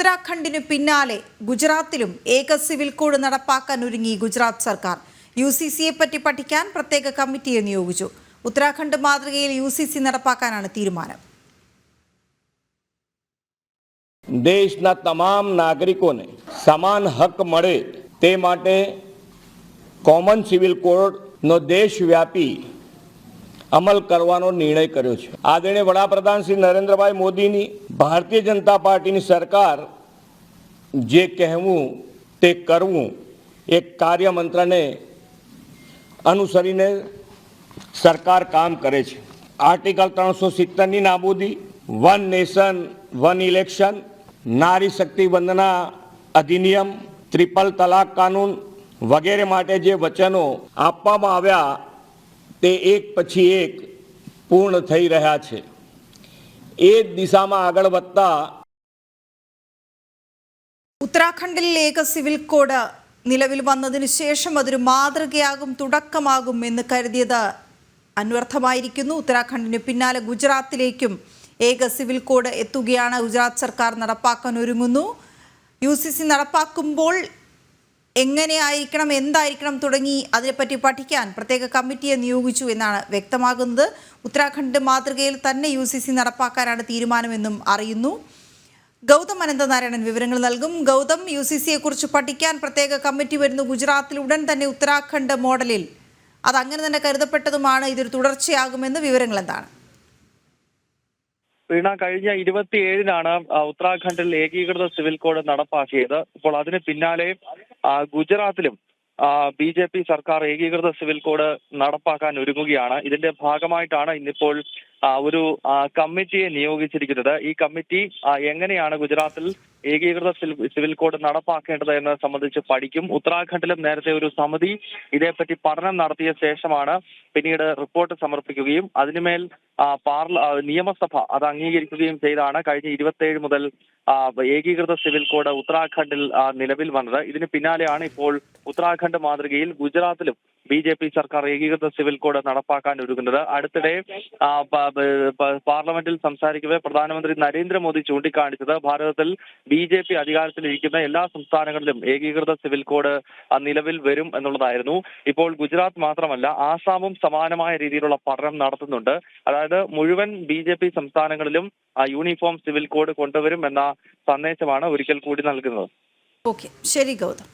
ഉത്തരാഖണ്ഡിന് പിന്നാലെ ഗുജറാത്തിലും ഏക സിവിൽ കോഡ് നടപ്പാക്കാൻ ഒരുങ്ങി ഗുജറാത്ത് സർക്കാർ. യുസിസിയെ പറ്റി പഠിക്കാൻ പ്രത്യേക കമ്മിറ്റിയെ നിയോഗിച്ചു. ഉത്തരാഖണ്ഡ് മാതൃകയിൽ യുസിസി നടപ്പാക്കാനാണ് തീരുമാനം. દેશના તમામ નાગરિકોને સમાન હક મળે તે માટે કોમન સિવિલ કોડનો દેશવ્યાપી અમલ કરવાનો નિર્ણય કર્યો છે. આદરણીય વડાપ્રધાન શ્રી નરેન્દ્રભાઈ મોદીની ભારતીય જનતા પાર્ટીની સરકાર જે કહેવું તે કરવું એક કાર્યમંત્રને અનુસરીને સરકાર કામ કરે છે. આર્ટિકલ 370ની નાબૂદી, વન નેશન વન ઇલેક્શન, નારી શક્તિ વંદના અધિનિયમ, ટ્રિપલ તલાક કાનૂન વગેરે માટે જે વચનો આપવામાં આવ્યા તે એક પછી એક પૂર્ણ થઈ રહ્યા છે. એ દિશામાં આગળ વધતા ഉത്തരാഖണ്ഡിൽ ഏക സിവിൽ കോഡ് നിലവിൽ വന്നതിന് ശേഷം അതൊരു മാതൃകയാകും, തുടക്കമാകും എന്ന് കരുതിയത് അന്വർത്ഥമായിരിക്കുന്നു. ഉത്തരാഖണ്ഡിന് പിന്നാലെ ഗുജറാത്തിലേക്കും ഏക സിവിൽ കോഡ് എത്തുകയാണ്. ഗുജറാത്ത് സർക്കാർ നടപ്പാക്കാൻ ഒരുങ്ങുന്നു. യുസിസി നടപ്പാക്കുമ്പോൾ എങ്ങനെയായിരിക്കണം, എന്തായിരിക്കണം തുടങ്ങി അതിനെപ്പറ്റി പഠിക്കാൻ പ്രത്യേക കമ്മിറ്റിയെ നിയോഗിച്ചു എന്നാണ് വ്യക്തമാകുന്നത്. ഉത്തരാഖണ്ഡ് മാതൃകയിൽ തന്നെ യുസിസി നടപ്പാക്കാനാണ് തീരുമാനമെന്നും അറിയുന്നു. ഗൗതം അനന്തനാരായണൻ വിവരങ്ങൾ നൽകും. ഗൗതം, യുസിസിയെക്കുറിച്ച് പഠിക്കാൻ പ്രത്യേക കമ്മിറ്റി വരുന്നു ഗുജറാത്തിൽ. ഉടൻ തന്നെ ഉത്തരാഖണ്ഡ് മോഡലിൽ അതങ്ങനെ തന്നെ കരുതപ്പെട്ടതുമാണ്. ഇതൊരു തുടർച്ചയാകുമെന്ന് വിവരങ്ങൾ എന്താണ്? വീണ, കഴിഞ്ഞ 27-നാണ് ഉത്തരാഖണ്ഡിൽ ഏകീകൃത സിവിൽ കോഡ് നടപ്പാക്കിയത്. ഇപ്പോൾ അതിന് പിന്നാലെ ഗുജറാത്തിലും BJP സർക്കാർ ഏകീകൃത സിവിൽ കോഡ് നടപ്പാക്കാൻ ഒരുങ്ങുകയാണ്. ഇതിന്റെ ഭാഗമായിട്ടാണ് ഇന്നിപ്പോൾ ഒരു കമ്മിറ്റിയെ നിയോഗിച്ചിരിക്കുന്നത്. ഈ കമ്മിറ്റി എങ്ങനെയാണ് ഗുജറാത്തിൽ ഏകീകൃത സിവിൽ കോഡ് നടപ്പാക്കേണ്ടത് എന്നത് സംബന്ധിച്ച് പഠിക്കും. ഉത്തരാഖണ്ഡിലും നേരത്തെ ഒരു സമിതി ഇതേപ്പറ്റി പഠനം നടത്തിയ ശേഷമാണ് പിന്നീട് റിപ്പോർട്ട് സമർപ്പിക്കുകയും അതിനുമേൽ നിയമസഭ അത് അംഗീകരിക്കുകയും ചെയ്താണ് കഴിഞ്ഞ 27 മുതൽ ഏകീകൃത സിവിൽ കോഡ് ഉത്തരാഖണ്ഡിൽ നിലവിൽ വന്നത്. ഇതിന് പിന്നാലെയാണ് ഇപ്പോൾ ഉത്തരാഖണ്ഡ് മാതൃകയിൽ ഗുജറാത്തിലും BJP സർക്കാർ ഏകീകൃത സിവിൽ കോഡ് നടപ്പാക്കാൻ ഒരുങ്ങുന്നത്. അടുത്തിടെ പാർലമെന്റിൽ സംസാരിക്കവേ പ്രധാനമന്ത്രി നരേന്ദ്രമോദി ചൂണ്ടിക്കാണിച്ചത് ഭാരതത്തിൽ BJP അധികാരത്തിലിരിക്കുന്ന എല്ലാ സംസ്ഥാനങ്ങളിലും ഏകീകൃത സിവിൽ കോഡ് നിലവിൽ വരും എന്നുള്ളതായിരുന്നു. ഇപ്പോൾ ഗുജറാത്ത് മാത്രമല്ല, ആസാമും സമാനമായ രീതിയിലുള്ള പഠനം നടത്തുന്നുണ്ട്. അതായത് മുഴുവൻ BJP സംസ്ഥാനങ്ങളിലും യൂണിഫോം സിവിൽ കോഡ് കൊണ്ടുവരും എന്ന സന്ദേശമാണ് ഒരിക്കൽ കൂടി നൽകുന്നത്. ഓക്കെ, ശരി ഗൗതം.